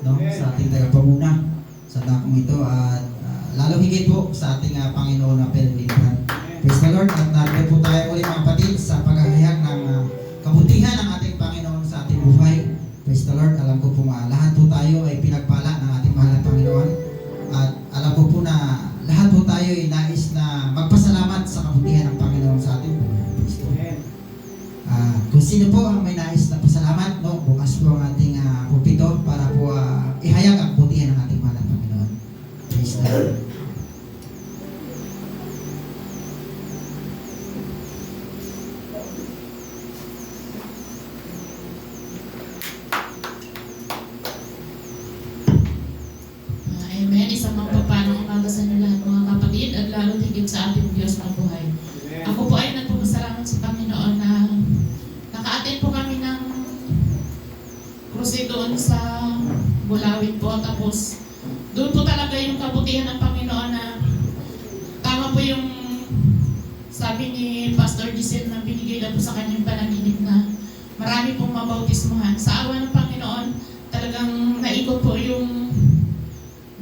no, sa ating tagapanguna sa dakong ito at lalong higit po sa ating Panginoon na pinagpilihan. Praise the Lord. At narito po tayo ulit mga kapatid sa paghahayag ng kabutihan ng ating Panginoon sa ating buhay. Praise the Lord. Alam ko po lahat po tayo ay pinagpala ng ating mahal na Panginoon. At alam ko po na lahat po tayo ay nais na magpasalamat sa kabutihan ng Panginoon sa ating buhay. Praise the Lord. Kung sino po ang may nais na pasalamat, no, bukas po ang ating pulpito para po ihayag ang kabutihan ng ating mahal na Panginoon. Praise the Lord. Amen. Isang mapapalong umaga sa inyo lahat mga kapatid at lalo higit sa ating Diyos na buhay. Ako po ay nagpapasalamat sa Panginoon na naka-attend po kami ng krusade doon sa Bulawin po. Tapos doon po talaga yung kabutihan ng Panginoon na tama po yung sabi ni Pastor Giselle na binigay na po sa kanyang panaginip na marami pong mabautismuhan. Sa awa ng Panginoon, talagang naikot po yung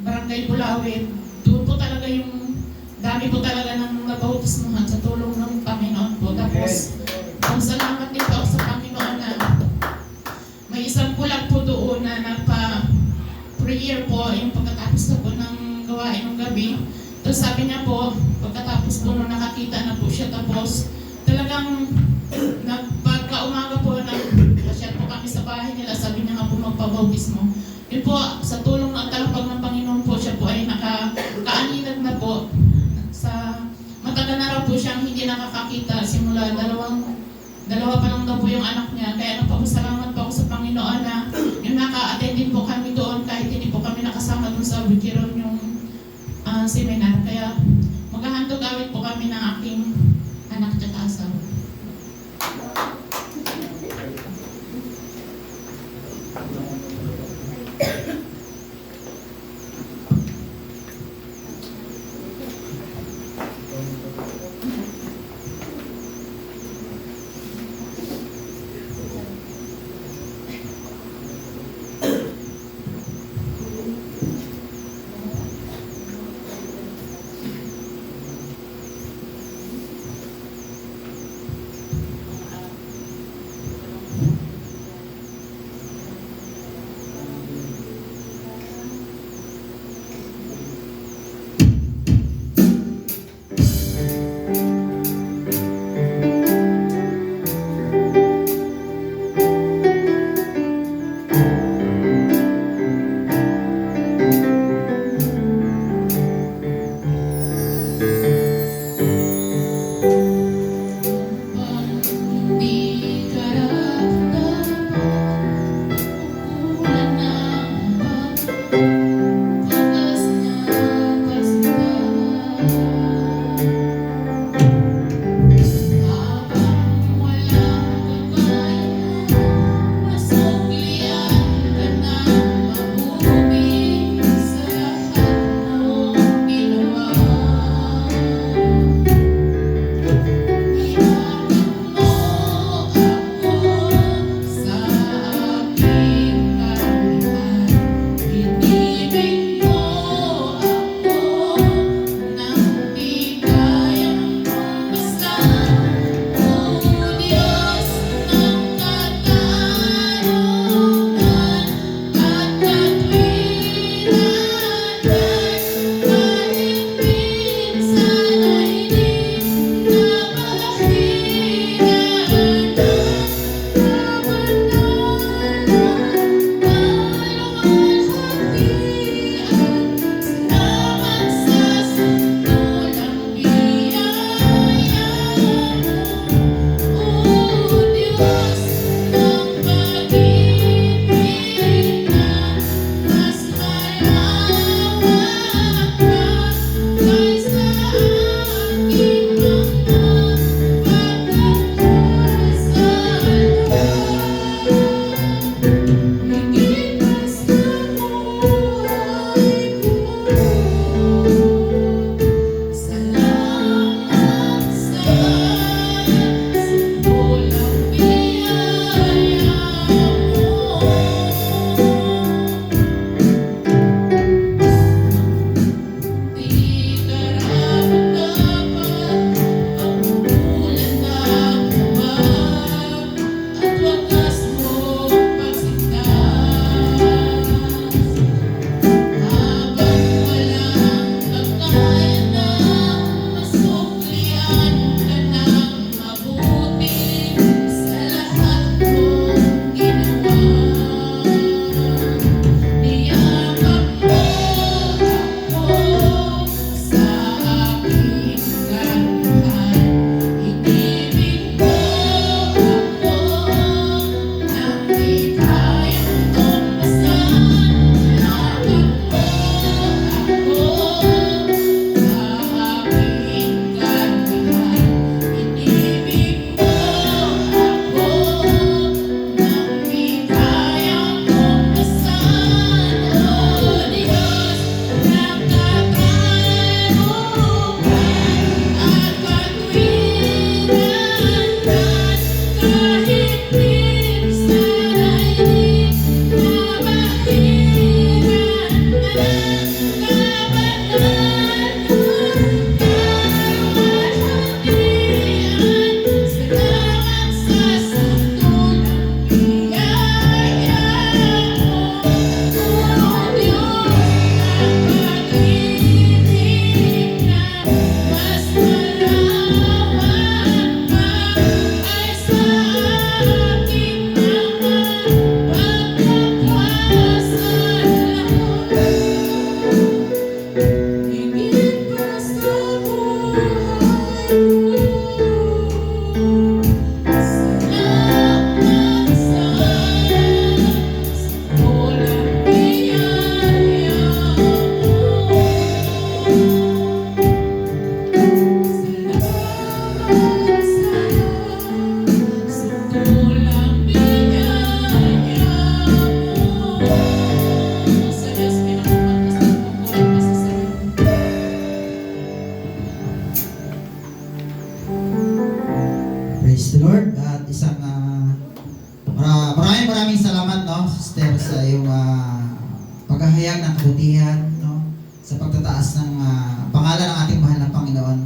Barangay Bulawin. Doon po talaga yung dami po talaga ng nabautismuhan sa tulong ng Panginoon po. Tapos, ang salamat din po sa Panginoon na may isang kulang po doon na nagpa-prayer po yung pagkatapos na po ng gawain ng gabi. Tapos sabi niya po, pagkatapos po nung nakakita na po siya, tapos talagang pagka-umaga po nag-pasyal po kami sa bahay nila, sabi niya nga po magpabautismo. Yun po, sa tulong ng talapag ng Panginoon po, siya po ay nakaaninag na po. Sa matagal na raw po siyang hindi nakakakita simula dalawa pa lang daw po yung anak niya. Kaya nagpapasalamat po ako sa Panginoon na yung naka-attend din po kami doon kahit hindi po kami nakasama doon sa Wikiron yung seminar. Kaya maghahandog awit po kami ng aking anak at asawa. sa iyong paghahayag ng kabutihan, no? Sa pagtataas ng pangalan ng ating mahal na Panginoon.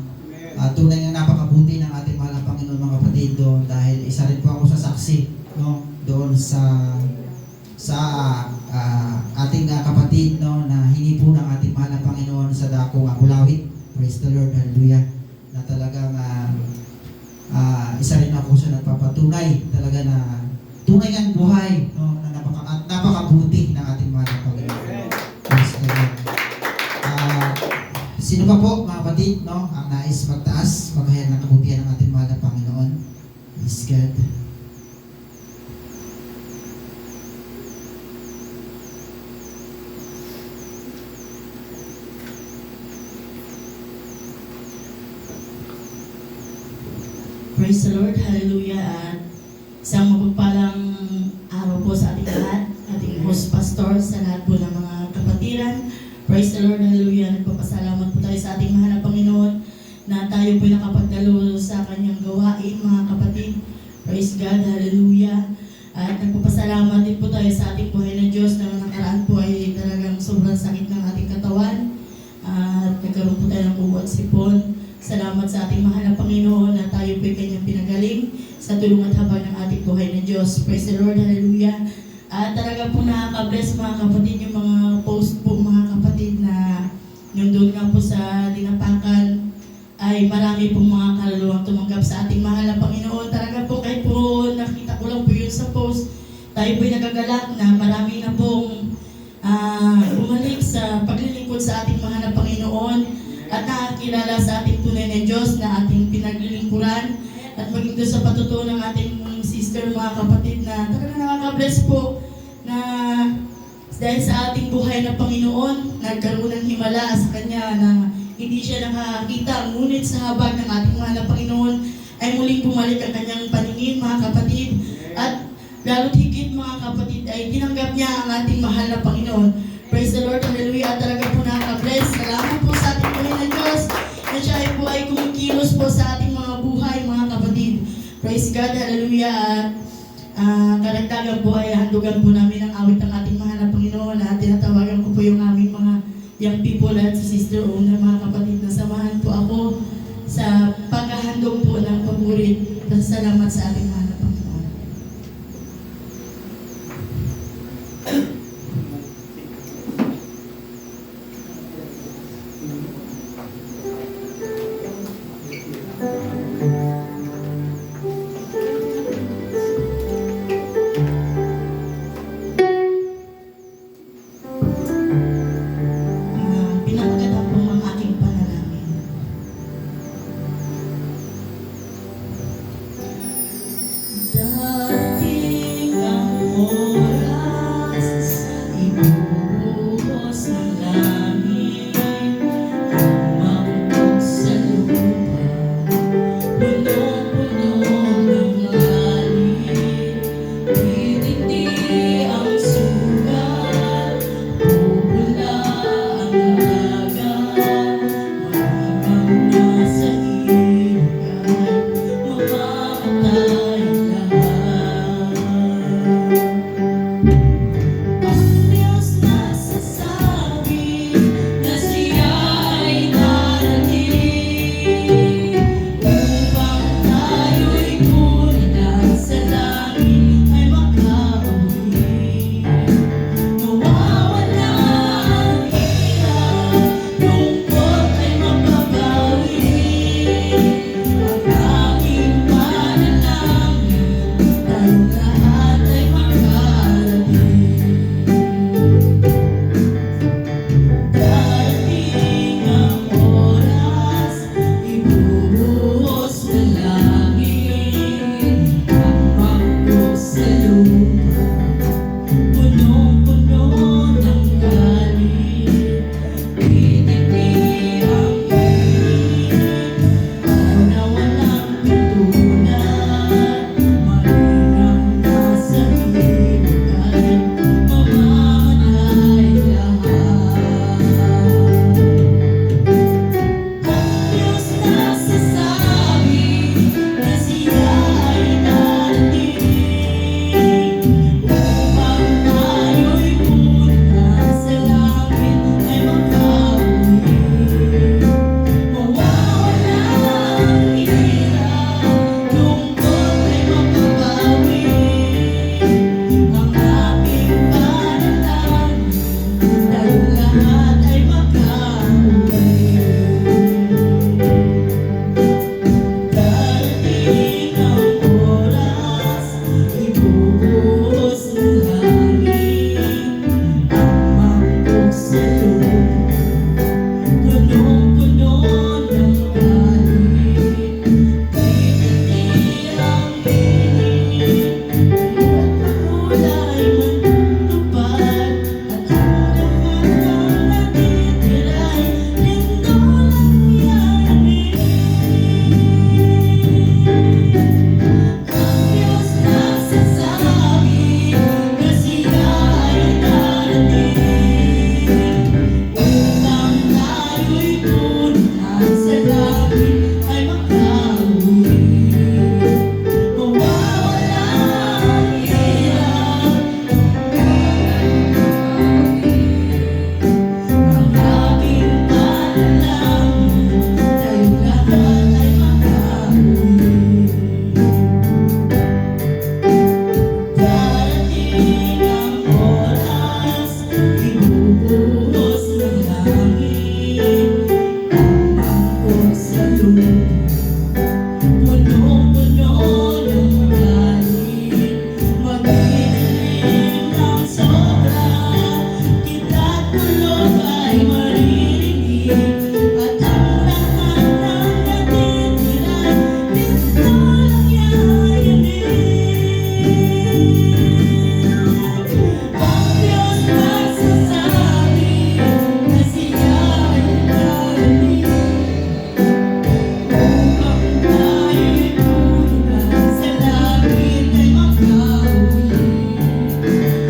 Tunay nga napakabuti ng ating mahal na Panginoon, mga kapatid, doon dahil isa rin po ako sa saksi, no? Doon sa ating kapatid, no, na hinipo ng ating mahal na Panginoon sa dakong Bulawit. Praise the Lord, hallelujah. Na talagang isa rin ako sa nagpapatunay talaga na tunay ang buhay, no, na napakabuti ng ating mahal na Panginoon. Praise the Lord. Sino pa po, mga kapatid, no, ang nais magtaas, maghayag ng kabutihan ng ating mahal na Panginoon? Praise God. Praise the Lord, hallelujah, at isang mapagpalang araw po sa ating lahat, ating host pastor, sa lahat po ng mga kapatiran. Praise the Lord, hallelujah, nagpapasalamat po tayo sa ating mahal na Panginoon na tayo po nakapagdalo sa kanyang gawain, mga kapatid. Praise God, hallelujah. At nagpapasalamat din po tayo sa ating buhay na Diyos na nakaraan po ay talagang sobrang sakit ng ating katawan. At nagkaroon po tayo ng uwan sipon. Salamat sa ating mahal na Panginoon na tayo po'y kanyang pinagaling sa tulong at habag ng ating buhay na Diyos. Praise the Lord, hallelujah. At talaga po nakaka-bless, mga kapatid, yung mga post po, mga kapatid, na yung doon nga po sa Dinapakan ay marami pong mga kaluluwang tumanggap sa ating mahal na Panginoon. Talaga po kahit po nakita ko lang po yun sa post, tayo po'y nagagalak na marami na pong bumalik sa paglilingkod sa ating mahal na Panginoon at nakakilala sa ating tunay na Diyos na ating pinaglilingkuran, at maging doon sa patutuo ng ating sister, mga kapatid, na talaga nakaka-bless po na dahil sa ating buhay na Panginoon, nagkaroon ng himala sa Kanya na hindi siya nakakita, ngunit sa habag ng ating mahal na Panginoon ay muling bumalik ang Kanyang paningin, mga kapatid, at lalo't higit, mga kapatid, ay tinanggap niya ang ating mahal na Panginoon. Praise the Lord, hallelujah. At talaga po nakaka-bless. Salamat po sa ating buhay na Diyos na siya ay po ay kumikilos po sa ating mga buhay, mga kapatid. Praise God, hallelujah. Karagdagan po ay handugan po namin ang awit ng ating mahal na Panginoon, at tinatawagan ko po yung aming mga young people at sa sister owner, mga kapatid, na samahan po ako sa paghahandog po ng paborit. Salamat sa ating mahal na Panginoon. Pinapagatan po ang aking panalangin. Dating ang oras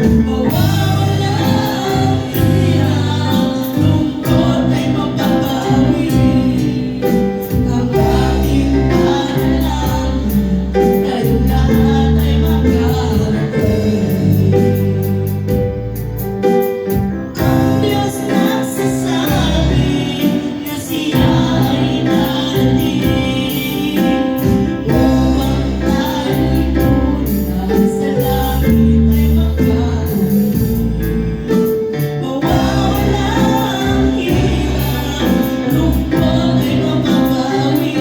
Mawawala ang hirap, lungkot ay mapapawi. Ang aking panalangin, tayong lahat ay makarating. Ang Diyos nagsasabi na siya ay narating. Upang tayo'y tunay sa langit ay makarating. Mawawala ang hirap, lungkot ay mapapawi.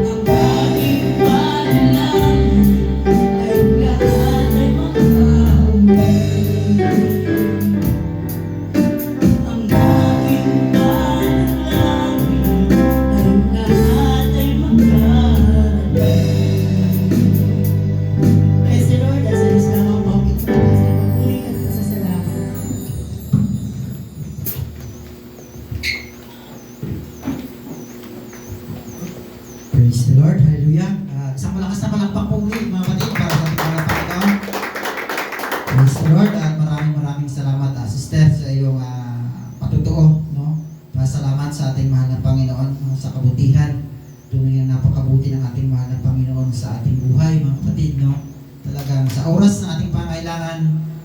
Ang aking panalangin, tayong lahat ay makarating. Ang aking panalangin, tayong lahat ay makarating. Praise the Lord, at sa Diyos lamang po ang pinagpapalagay sa papuri at pasasalamat. Praise the Lord. Hallelujah. Isang malakas na palakpak po ulit mga kapatid para sa ating mga Panginoon. Praise the Lord at maraming salamat Sister sa iyong patutuo. No? Pasalamat sa ating mahal na Panginoon sa kabutihan. Tunay na napakabuti ng ating mahal na Panginoon sa ating buhay mga kapatid. No? Talagang sa oras ng ating pangailangan,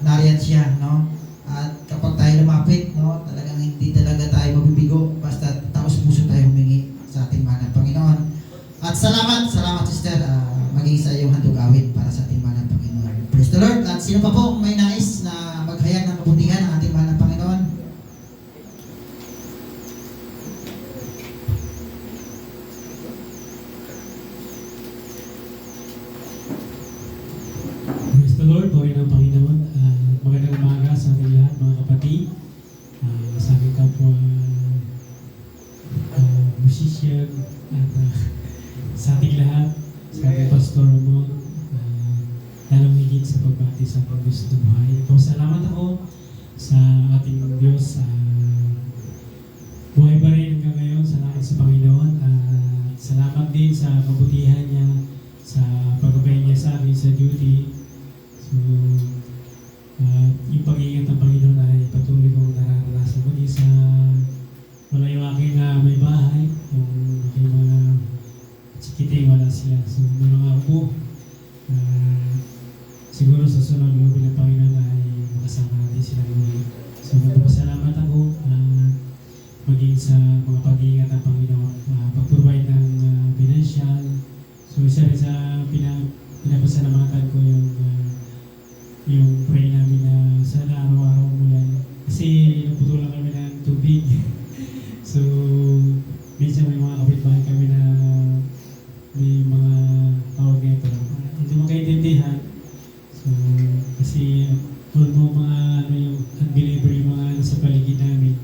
nariyan siya. No? At kapag tayo lumapit, no? Talagang hindi talaga tayo mabibigo basta taos puso tayo humingi sa ating mahal na Panginoon. At salamat Sister, maging sa iyong handog awit para sa ating mahal na Panginoon. Praise the Lord. At sino pa po may nais na maghayag ng kabutihan ng ating mahal na Panginoon? Praise the Lord, Panginoon ng Panginoon. Magandang umaga sa ating lahat mga kapatid. Sa aking kapwa musician at sa ating lahat, sa ating pastor mo, lalong higit sa pagbati sa ating Diyos na buhay. Salamat ako sa ating Diyos. Buhay pa rin hanggang ngayon. Salamat sa Panginoon. Salamat din sa kabutihan niya, sa pagbabay niya sa akin sa duty. So, yung pag-iingat ng Panginoon ay patuloy kong nararanasan ko sa wala yung aking may bahay, yung aking mga chikiting wala sila. So, may mga upo. Siguro sa sunod loob ng Panginoon ay makasama natin sila ulit. So, magpapasalamat ako maging sa mga pag-iingat ng Panginoon, pag-provide ng financial. So, isa rin sa pinapasalamatan ko yung pray namin na sana araw-araw umulan. Kasi naputulan kami ng tubig. So, minsan may mga kapitbahay kami na may mga tawag nito. Hindi makaintindihan. So, kasi although mga yung unbeliever yung mga sa paligid namin,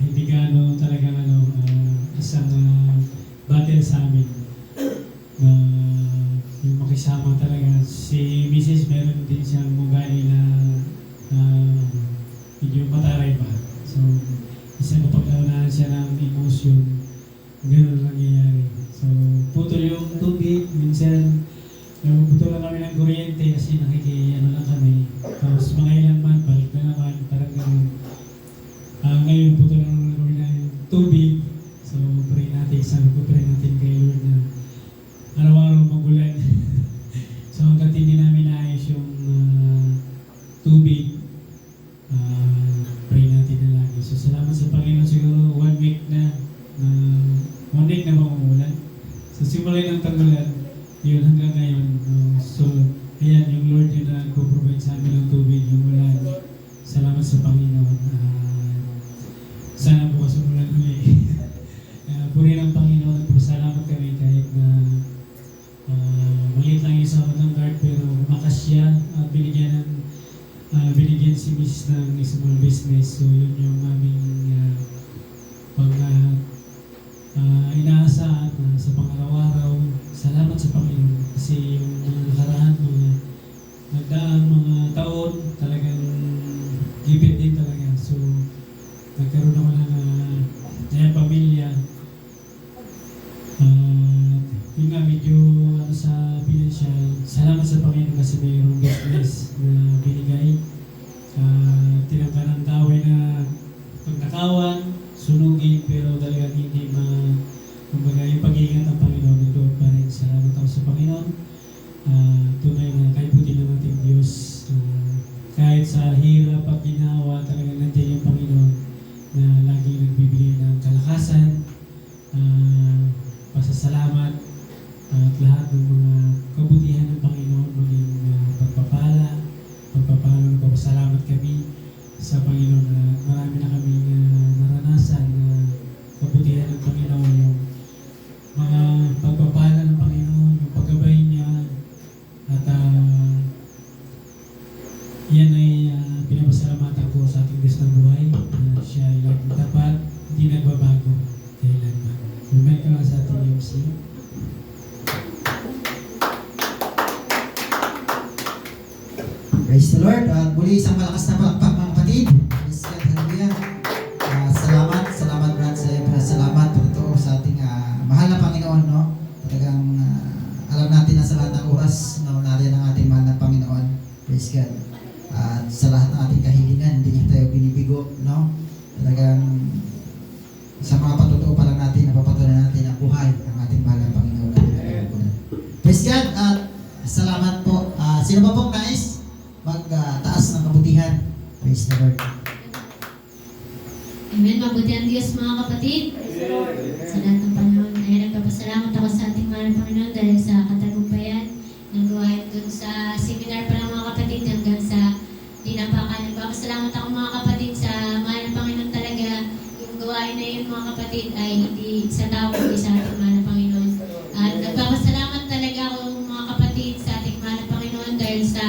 hindi gaano talaga isang battle sa amin na yung makisama talaga. Si Mrs. meron din siyang ugali na medyo mataray ba. So, isang kapag-naunahan siya ng emotion, gano'n nangyayari. So, putol yung tubig, minsan putol lang kami ng kuryente kasi lang kami. Tapos mga ilang month, balik na naman, parang gano'n. Ngayon, putol lang kami ng tubig. So, pray natin, sabi ko, pray natin kay Lord na araw-araw magulan. So, hanggat hindi namin naayos yung tubig, pray natin na lagi. So, salamat sa Panginoon. Siguro 1 week na maumulan. So, simula ng tagulan, yun hanggang ngayon. So, ayan, yung Lord yun na nagpo-provide sa amin ng tubig, yung ulan. Salamat sa Panginoon. Sana bukas umulan ulit. Puri ng Panginoon, salamat kami kahit na maliit lang yung sahod ng guard pero makas siya at binigyan si Miss ng small business. So yun yung aming inaasahan sa pang-araw-araw. Salamat sa Panginoon kasi yung mga nakaraan, mga nagdaang mga taon talagang gipit din talaga. So nagkaroon ako ng pamilya. Yun nga, medyo sa financial, salamat sa Panginoon kasi mayroong business na binigay. Tinangka ng gawin na pagnakawan, sunugin, pero talagang hindi kumbaga yung pag-iingat ng Panginoon, nandun pa rin. Salamat ako sa Panginoon. Tunay na kaibuti ng ating Diyos. Kahit sa hirap at ginawa, talagang nandiyan yung Panginoon na laging nagbibigay ng kalakasan, pasasalamat, at lahat ng mga kabutihan ng Panginoon, maging pagpapala, nagpapasalamat kami sa Panginoon na marami na kami naranasan na kabutihan ng Panginoon, yung mga pagpapala ng Panginoon, yung paggabay niya, at yan ay pinapasalamatan ko sa ating Diyos ng buhay na siya ay laging tapat, hindi nagbabago kailanman. Bumalik ka lang sa ating MC. Praise the Lord. At muli isang malakas na palakpak mga kapatid. Praise God. Hallelujah. Salamat Brad sa iyo. Salamat po ito sa ating mahal na Panginoon. No? Talagang alam natin na sa lahat ng oras na nariyan ang ating mahal na Panginoon. Praise God. At sa lahat ng ating kahilingan, hindi niya tayo binibigo. No? Talagang sa mga patotoo pa lang natin, napapatunan natin ang buhay ng ating mahal na Panginoon. Praise God. At salamat po. Sino ba pong nais magtaas ng kabutihan? Praise the Lord. Amen. Mabuti ang Diyos mga kapatid. Sa lahat ng panahon ay nagpapasalamat ako sa ating mahal na Panginoon dahil sa katagumpayan ng gawain dun sa seminar pa lang mga kapatid hanggang sa dinapakan. Nagpapasalamat ako mga kapatid sa mahal na Panginoon talaga. Yung gawain na yun mga kapatid ay hindi sa tao kundi sa ating mahal na Panginoon. At nagpapasalamat talaga ako mga kapatid sa ating mahal na Panginoon dahil sa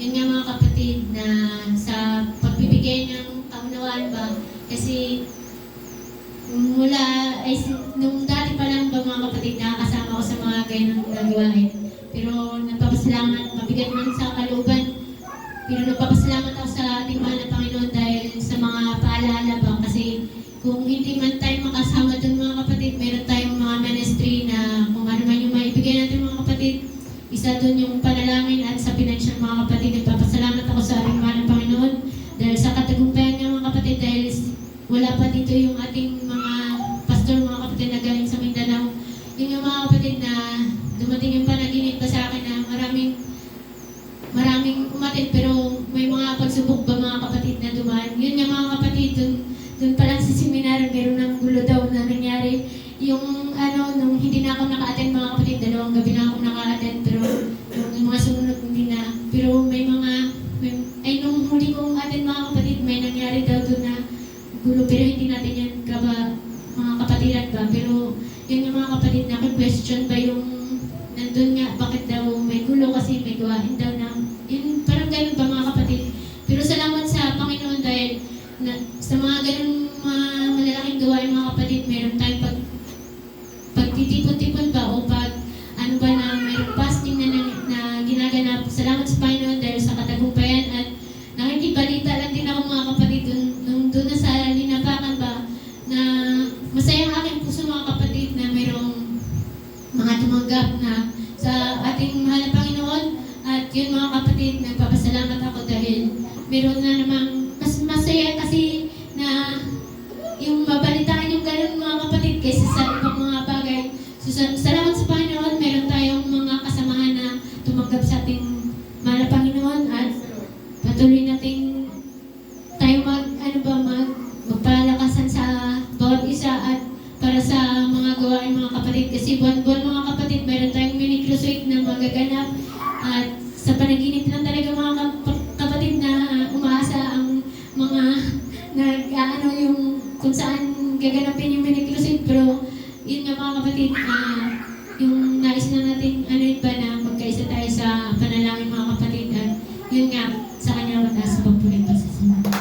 yun nga mga kapatid na sa pagbibigay ng kaunawaan ba kasi mula ay nung dati pa lang ba mga kapatid nakakasama ko sa mga ganyan na gawain pero nagpapasalamat mabigat man sa kalooban pero nagpapasalamat ako sa ating mahal na Panginoon dahil sa mga paalala ba kasi kung hindi man tayo makasama dun mga kapatid meron tayong mga ministry na kung ano man yung maibigay natin mga kapatid isa doon yung panalangin at sa pinansyal mga kapatid. Nagpapasalamat ako sa ating mahal na Panginoon dahil sa katagumpayan ng mga kapatid dahil wala pa dito yung ating mga pastor mga kapatid na galing sa Mindanao. Yun yung mga kapatid na dumating yung panaginip pa sa akin na maraming umatid pero may mga pagsubok ba mga kapatid na dumaan. Yun yung mga kapatid doon pa lang sa seminar meron ng gulo daw na nangyari. Yung nung hindi na ako naka-attend mga kapatid, 2 gabi na ako naka-attend pero yung mga sumunod hindi na. Pero nung huli kong attend mga kapatid, may nangyari daw doon na gulo pero hindi natin yan mga kapatiran ba. Pero yun yung mga kapatid na question ba yung nandun nga, bakit daw may gulo kasi may gawain daw na yun, parang ganun ba mga kapatid. Pero salamat sa Panginoon dahil sa mga ganun mga malalaking gawain mga kapatid, meron tayong pagtitipon-tipon ba o na mayroong fasting na ginaganap. Salamat sa Panginoon dahil sa katagumpayan at nakikibalita lang din ako mga kapatid doon na sa linapakan ba na masaya ang aking puso mga kapatid na mayroong mga tumanggap na sa ating mahal na Panginoon at yun mga kapatid nagpapasalamat ako dahil meron na namang mas masaya kasi na yung mabalitaan yung ganun mga kapatid kaysa sa ibang mga bagay. So, salamat sa Panginoon, meron tayong mga kasamahan na tumanggap sa ating mahal na Panginoon at patuloy nating tayo magpalakasan sa bawat isa at para sa mga gawain mga kapatid. Kasi buwan-buwan mga kapatid, meron tayong mini crusade na magaganap at sa panaginip lang talaga mga kapatid na umaasa ang mga yung kung saan gaganapin yung mini crusade pero yun nga mga kapatid yung nais na natin ba na magkaisa tayo sa panalangin mga kapatid at yun nga sa kanya mataas sa pagpulit pa sa simula.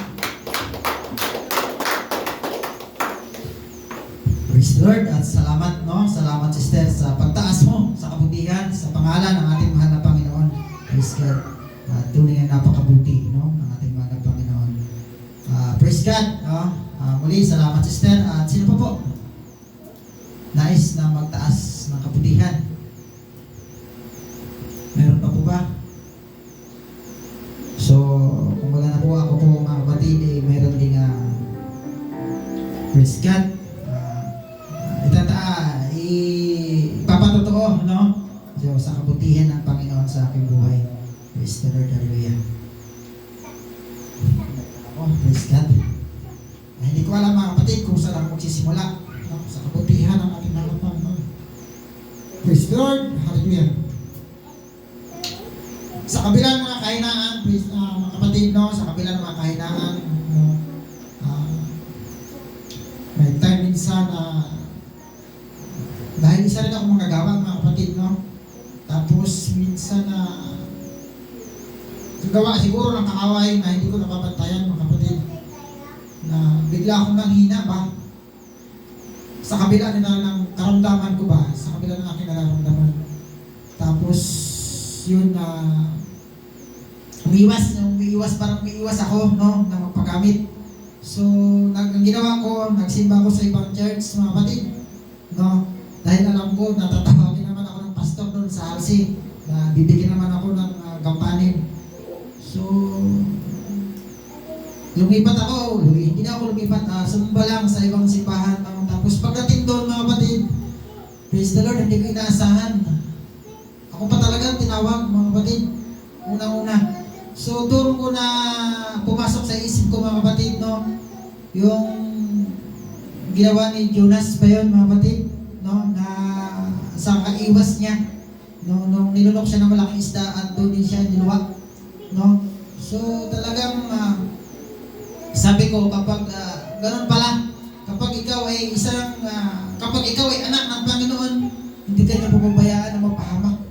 Praise the Lord at salamat salamat sister sa pagtaas mo sa kabutihan sa pangalan ng ating mahal na Panginoon. Praise God. Tunay na napakabuti ng ating mahal na Panginoon. Praise God. Muli salamat sister at sino pa po nais na magtaas ng kabutihan? Meron pa po ba? kapatid, mayroon ding praise God. Ipapatotoo, no? So, sa kabutihan ng Panginoon sa aking buhay. Praise the Lord, hallelujah. Praise God. Hindi ko alam mga kapatid kung saan ako magsisimula, no? Sa kabutihan ng ating mga Panginoon. Praise the Lord, hallelujah. Sa kabilang mga kahinaan, mga kapatid, no? Sa kabilang mga kahinaan, no? May time minsan dahil isa rin ako magagawang mga kapatid, no? Tapos minsan gawa siguro ng kaaway na hindi ko napapantayan mga kapatid, na bigla akong nanghina ba sa kabila ng karamdaman ko ba, sa kabila ng aking nararamdaman. Tapos yun umiiwas ako, no, na magpagamit. So ang ginawa ko, nagsimba ko sa ibang church mga kapatid, no, dahil alam ko natatawagin naman ako ng pastor doon sa RC na bibigyan naman ako ng gampanin. So lumipat ako, hindi na ako lumipat, sumba lang sa ibang simbahan. Tapos pagdating doon mga kapatid, praise the Lord, hindi ko inaasahan. Ako pa talaga tinawag mga kapatid, unang-una. So doon ko na pumasok sa isip ko mga kapatid, no, yung ginawa ni Jonas pa yun mga kapatid, no, na sa kaiwas niya, no, nung nilunok siya ng malaking isda at doon din siya niluwag, no. So talagang sabi ko, kapag ganun pala, kapag ikaw ay anak ng Panginoon, hindi ka niya pupabayaan na mapahamak,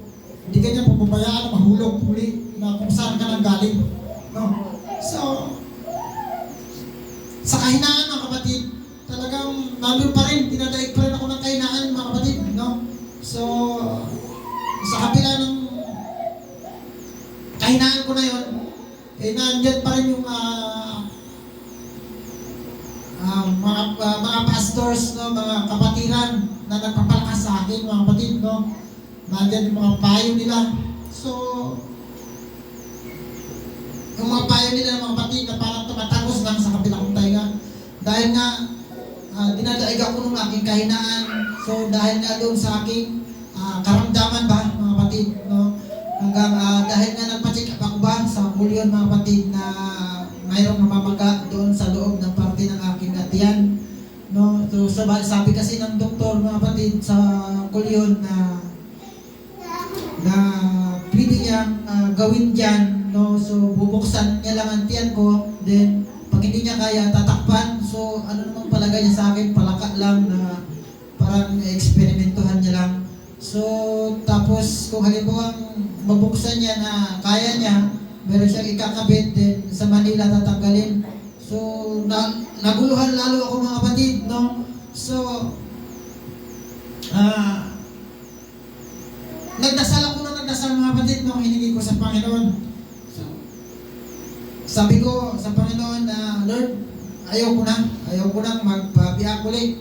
hindi ka niya pupabayaan na mahulog muli na kung saan ka nang galing, no. So sa kahinaan mga kapatid, talagang nandun pa rin, dinadaig pa rin ako ng kahinaan mga kapatid, no. So sa kabila ng kahinaan ko na yun, nandyan pa rin yung mga pastors, no, mga kapatiran na nagpapalakas sa akin mga kapatid, no. Nandyan yung mga payo nila. So yung mga payo nila mga kapatid na parang tumatagos lang sa kabilang kong tainga. Dahil nga dinadaig ako ng aking kahinaan. So dahil nga doon sa aking karamdaman ba mga kapatid, no, hanggang dahil nga nagpa-check up ako ba sa kulyon mga kapatid na mayroong namamaga doon sa loob ng parte ng aking tiyan, no. So sabi kasi ng doktor mga kapatid sa kulyon na pwede niyang gawin dyan, no. So bubuksan niya lang ang tiyan ko, then pag hindi niya kaya tatakpan. So ano namang palagay niya sa akin, palaka lang na parang eksperimentuhan niya lang. So tapos kung halimbawa mabuksan niya na kaya niya, meron siyang ikakabit, then sa Manila tatanggalin. So naguluhan lalo ako mga kapatid, no. So nagdasal mga kapatid, no, hiningi ko sa Panginoon. So sabi ko sa Panginoon na Lord, ayaw ko na magpabiyak ulit.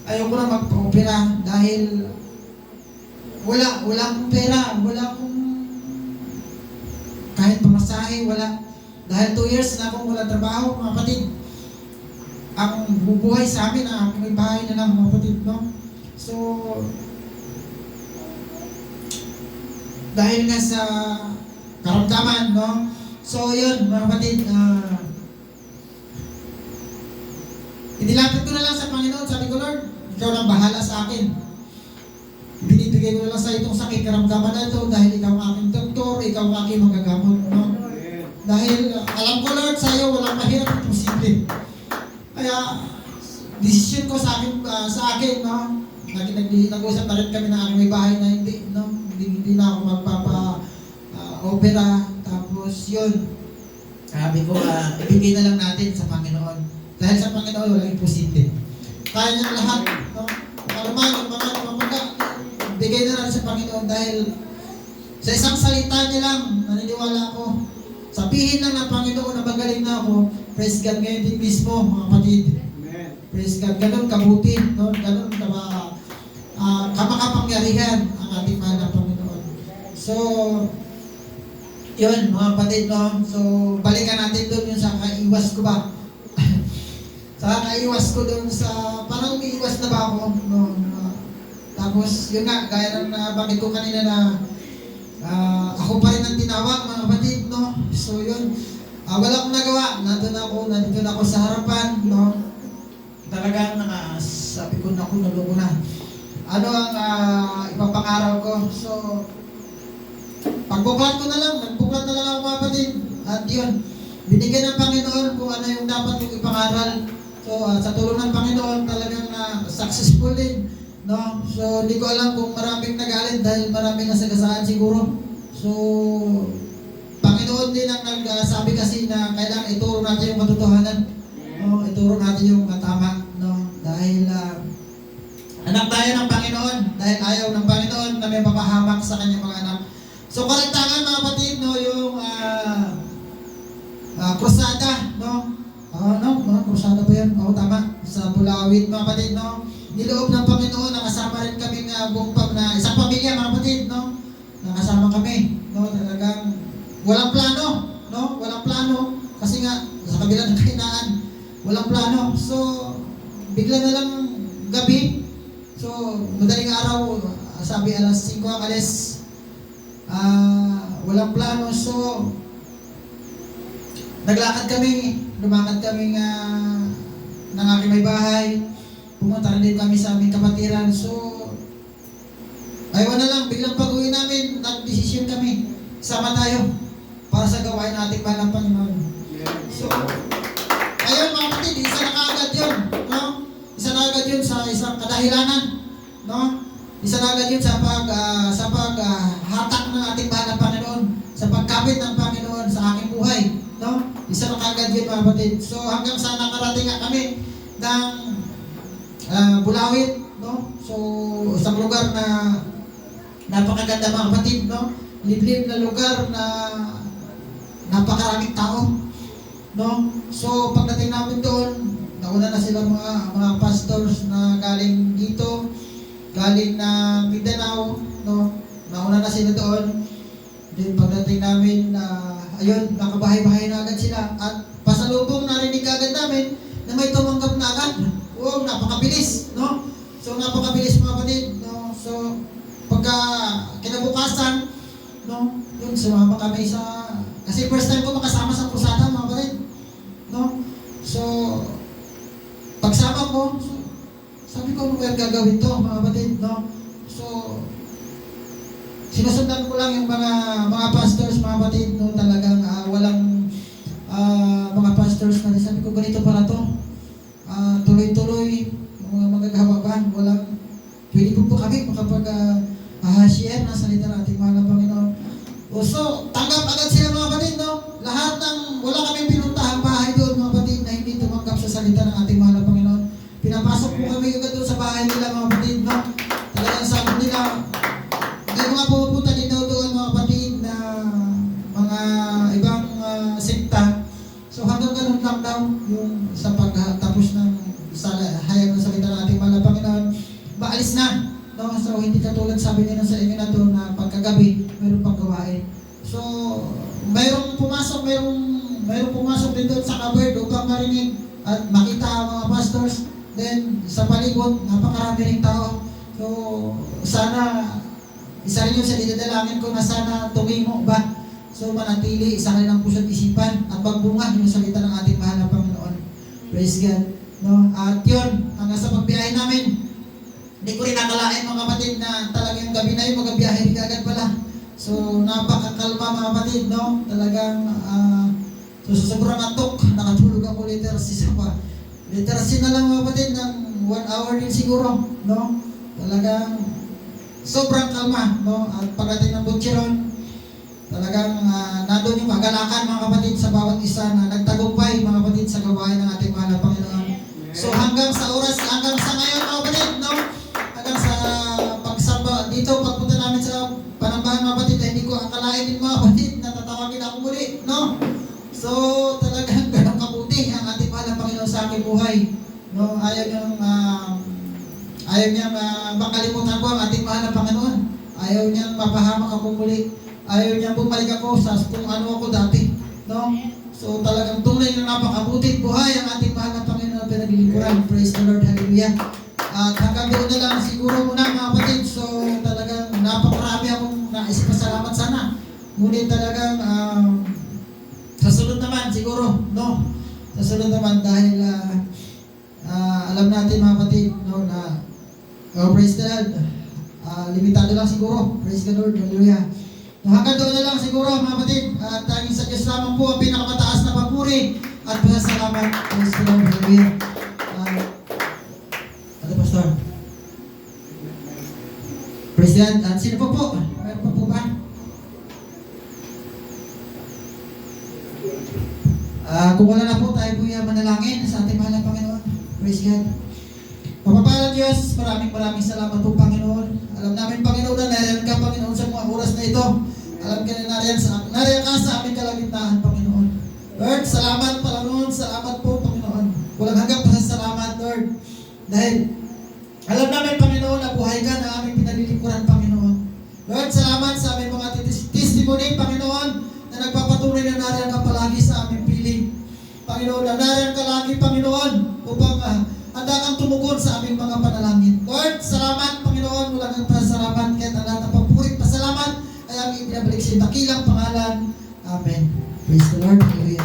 Ayaw ko na magpa-opera dahil wala akong pera, wala akong kahit pamasahe, wala. Dahil 2 years na akong wala trabaho mga kapatid. Ang bubuhay sa amin na may bahay na lang mga kapatid, no. So dahil nga sa karamdaman, no. So yun mga kapatid, inilapit ko na lang sa Panginoon. Sabi ko, Lord, ikaw lang bahala sa akin. Binibigay ko na lang sa itong sakit, karamdaman na ito, dahil ikaw ang aking doktor, ikaw ang aking magagamot, no. Dahil alam ko, Lord, sa iyo walang mahirap at posible. Kaya decision ko sa akin, no. Nag-usap na rin kami na aking may bahay na hindi na ako magpapa-opera. Tapos yun, sabi ko, ibigay na lang natin sa Panginoon. Dahil sa Panginoon, walang imposible. Kaya niya lahat, no? Yung mga bigay na lang sa Panginoon dahil sa isang salita niya lang, naniniwala ako. Sabihin lang ng Panginoon na magaling na ako, praise God ngayon din mismo, mga kapatid. Amen. Praise God, ganun kabuti, no? Ganun kamakapangyarihan ang ating mahal na Panginoon. So, yun mga kapatid, no? So, balikan natin doon yung sa kaiwas iwas ko ba? Sa kaiwas ko doon sa, parang umiiwas na ba ako? No? Tapos, yun nga, gaya ng nabanggit ko kanina na ako pa rin ang tinawag, mga kapatid, no? So, yun. Wala akong nagawa. Nandito na ako sa harapan, no? Talagang, sabi ko na ako, naloko na. Ano ang ipapangaral ko? So, pagbuklat ko na lang, nagbuklat na lang ako, mga kapatid. At yun, binigyan ng Panginoon kung ano yung dapat kong ipangaral. So, sa tulong ng Panginoon, talagang successful din. No? So, hindi ko alam kung maraming nagalit dahil maraming nasagasaan siguro. So, Panginoon din ang nagsabi kasi na kailangan ituro natin yung katotohanan. No? Ituro natin yung tama. No? Dahil anak tayo ng Panginoon. Dahil ayaw ng Panginoon na may mapahamak sa kanyang mga anak. So, karaktangan mga kapatid, no? Yung krusada, no? Krusada ba yan? Oo, tama. Sa Bulawit, mga kapatid, no? Niloob ng Panginoon, nakasama rin kaming buong na isang pamilya, mga kapatid, no? Nakasama kami, no? Talagang walang plano, no? Walang plano. Kasi nga, sa kabila ng kahinaan, walang plano. So, bigla na lang gabi. So, madaling araw, sabi alas 5 ang alis. Walang plano. So, naglakad kami, lumakad kami ng aking may bahay. Pumunta rin din kami sa aming kapatiran. So, ayaw na lang, biglang pag-uwi namin, nag-desisyon kami. Sama tayo para sa gawain nating mahal ng Panginoon. So, ayun mga kapatid, isa na kaagad yun. No? Isa na agad yun sa isang kadahilanan. No? Isa na agad yun sa paghatak ng ating mahal ng Panginoon, sa pagkapit ng Panginoon sa aking buhay. No? Isa na kaagad yun mga kapatid. So, hanggang sa nakarating nga kami ng Bulawit, no? So, isang lugar na napakaganda mga kapatid, no? Liblib na lugar na napakaraming tao, no? So, pagdating namin doon, nauna na sila mga pastors na galing dito, galing na Mindanao, no? Nauna na sila doon. Then, pagdating namin, ayun, nakabahay-bahay na agad sila. At pasalubong narinig agad namin na may tumanggap na agad. Wow, napakabilis, no? So, napakabilis mga kapatid, no? So, pagka kinabukasan, no? Yun, sumama kami sa... Kasi first time ko makasama sa krusada, mga kapatid, no? So, pagsama ko, so, sabi ko, ano kaya gagawin to, mga kapatid, no? So, sinusundan ko lang yung mga pastors, mga kapatid, no? Talagang walang mga pastors na sabi ko, ganito pala to. Tuloy-tuloy, yung mga magagawa ba, walang, pwede po kami makapag-share na salita ng ating mahal na Panginoon. So, tanggap agad sila mga kapatid, no? Lahat ng, wala kaming pinuntahang bahay doon mga kapatid na hindi tumanggap sa salita ng ating mahal na Panginoon. Pinapasok po kami agad doon sa bahay nila mga kapatid, no? Talagang sabi nila, hindi mga pupunta din daw doon mga kapatid na mga ibang sekta. So hanggang ganun lang daw yung sa pagtapos ng hayag ng salita ng ating mahal na Panginoon, maalis na. No? So hindi katulad sabi nila sa inyo na doon na pagkagabi, mayroong pang gawain. So mayroong pumasok din doon sa cupboard upang marinig at makita ang mga pastors. Then sa palibot, napakarami ring tao. So sana, isa rin yung sa dinadalangin ko na sana tumimo ba? So manatili sa kanilang puso't isipan at magbunga yung salita ng ating mahal na Panginoon. Praise God. No? At yun, hanggang sa pagbiyahe namin, hindi ko rin nakalain mga kapatid na talagang gabi na yun, magabiyahe rin agad pala. So napakakalma mga kapatid, no? Talagang so sa sobrang antok, nakatulog ako literacy sa pa. Literacy na lang mga kapatid ng 1 hour din siguro, no? Talagang sobrang kalma, no? At pagdating ng Butcheron, talagang nandun yung kagalakan mga kapatid sa bawat isa na nagtagumpay mga kapatid sa gawain ng ating mahal na Panginoon. So hanggang sa ngayon mga kapatid, no? Hanggang sa pagsamba dito, pagpunta namin sa Panambahan mga kapatid, hindi ko akalain din mga kapatid na tatawagin ako muli, no? So talagang ganun kabuti ang ating mahal na Panginoon sa aking buhay, no? Ayaw niyang makalimutan ko ang ating mahal na Panginoon. Ayaw niyang mapahamak ako muli. Ayaw niyang bumalik ako sa kung ano ako dati, no? So talagang tunay na napakabutit buhay ang ating mahal na Panginoon na pinaglilingkuran. Praise the Lord, hallelujah. At hanggang doon na lang siguro muna mga kapatid. So talagang napakarami akong naisipasalamat sana. Ngunit talagang sa sunod naman siguro, no? Sa sunod naman dahil alam natin mga kapatid, no, na praise the Lord. Limitado lang siguro. Praise the Lord, hallelujah. No, hanggang doon na lang siguro mga kapatid. At tanging sa Diyos lamang po ang pinakamataas na papuri at pasasalamat. Praise the Lord, hallelujah. Ano, Pastor? Praise the Lord. At sino po po? Meron pa po ba? Kung wala na po, tayo po yung manalangin sa ating mahal na Panginoon. Praise God. Mapapalang Diyos, maraming salamat po, Panginoon. Alam namin, Panginoon, na nariyan ka, Panginoon, sa mga oras na ito. Alam ka na nariyan ka sa aming kalagitnaan, Panginoon. Lord, salamat, Panginoon. Salamat po, Panginoon. Walang hanggang pasasalamat, Lord. Dahil alam namin, Panginoon, na buhay ka na aming pinalilingkuran, Panginoon. Lord, salamat sa aming mga testimony, Panginoon, na nagpapatunay na nariyan ka palagi sa aming piling. Panginoon, na nariyan ka lagi, Panginoon, upang handa kang tumugon sa aming mga panalangin. Lord, salamat, Panginoon, walang ang pasalamat, kahit ang lahat ng papurit, pasalamat, ay aming ibinabalik sa dakilang pangalan. Amen. Praise the Lord. Hallelujah.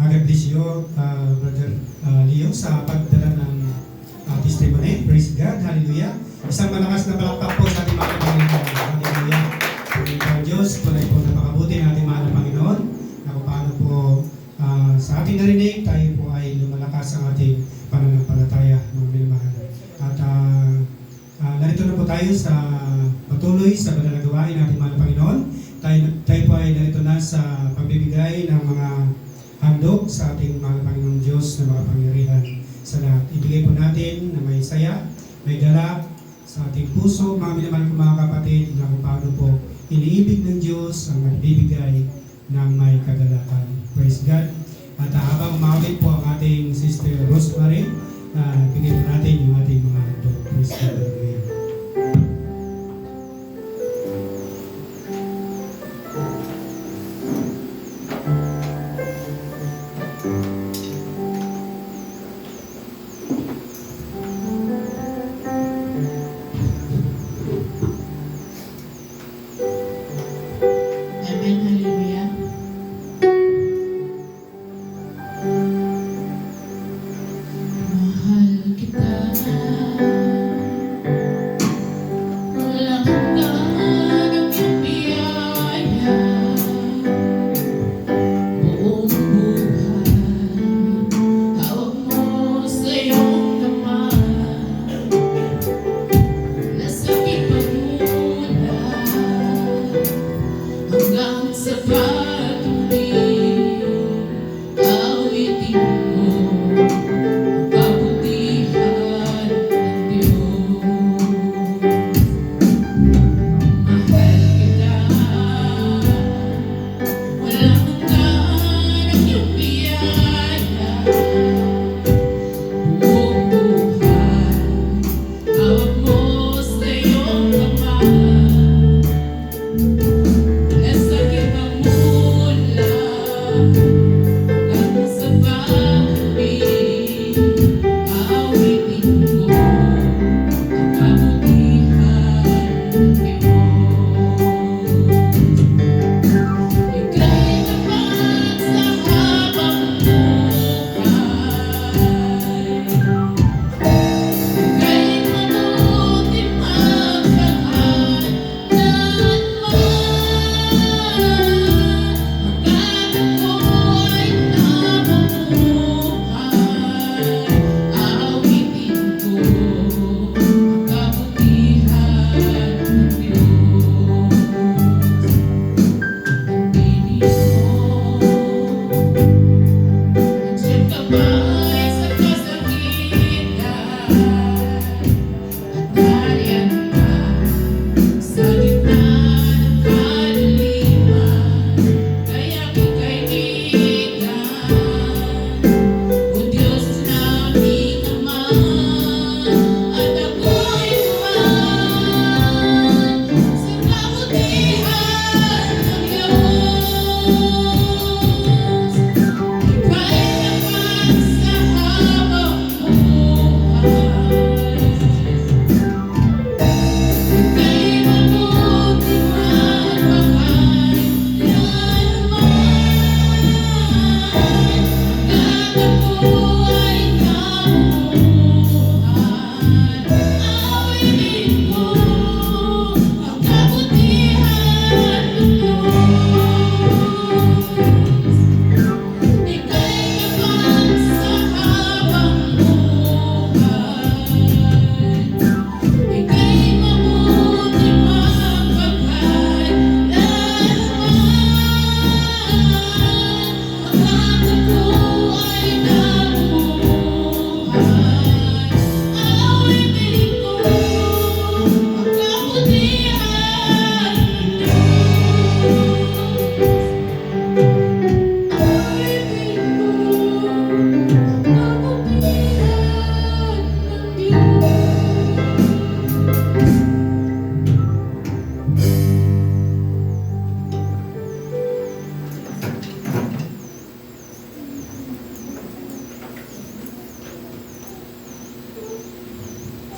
God bless you, Brother Leo, sa pagdala ng testimony. Praise God. Hallelujah. Isang malakas na palakpak po sa ating mga Panginoon. Hallelujah. Pagkain ang Diyos, tunay po napakabuti ng ating mahal na Panginoon. Na kung paano po sa ating narinig, tayo po ay lumalakas ang ating pananampalataya, mga minamahal. At narito na po tayo sa patuloy sa banal na gawain ng ating mahal na Panginoon. Tayo po ay narito na sa pagbibigay ng mga handog sa ating mahal na Panginoong Diyos na mga pangyarihan sa lahat. Ibigay po natin na may saya, may galak sa ating puso, mga minamahal ko mga kapatid, na kung paano po iniibig ng Diyos ang nagbibigay ng may kagalakan. Praise God. At habang umawit po ang ating Sister Rosemary, bigyan po natin yung ating mga handog. Praise God. Hallelujah. Amen, hallelujah. Mahal kita.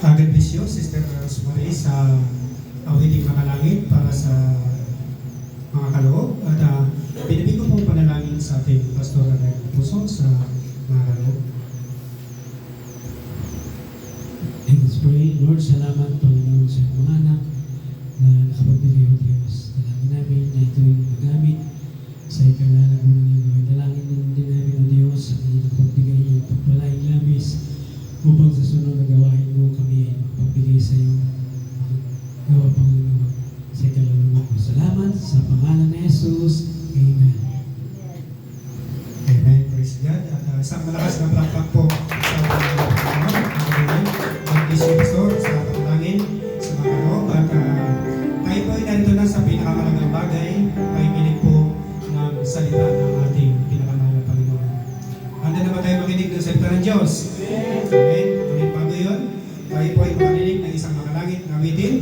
God bless you, Sister Rosemary, sa awiting makalangit para sa mga kaloob. At binibig ko pong panalangin sa ating Pastor Ray Puso sa mga kaloob. Let's pray. Lord, salamat Panginoon sa iyong mga anak na nakapagbigay o Diyos. Dalangin namin na ito'y magamit sa ikalalag mo ng iyong gawin. Dalangin din namin o Diyos sa iyong pagbigay iyong pagpalaing labis upang sa sunod na gawain mo kami ay makapagbigay sa iyo gawa Panginoon sa ikalalag mo. Salamat sa pangalan ni Jesus. Amen. Amen. Praise God. At isang malakas na palakpak po sa Panginoon. God bless you, Pastor, sa panalangin sa mga kaloob. At tayo po ay narito na sa pinakamalagang bagay, pakikinig po ng salita ng ating pinakamahal na Panginoon. Handa na ba tayo makinig ng salita ng Diyos? Amen. Ngunit bago yun, tayo po ay makinig ng isang makalangit na awitin.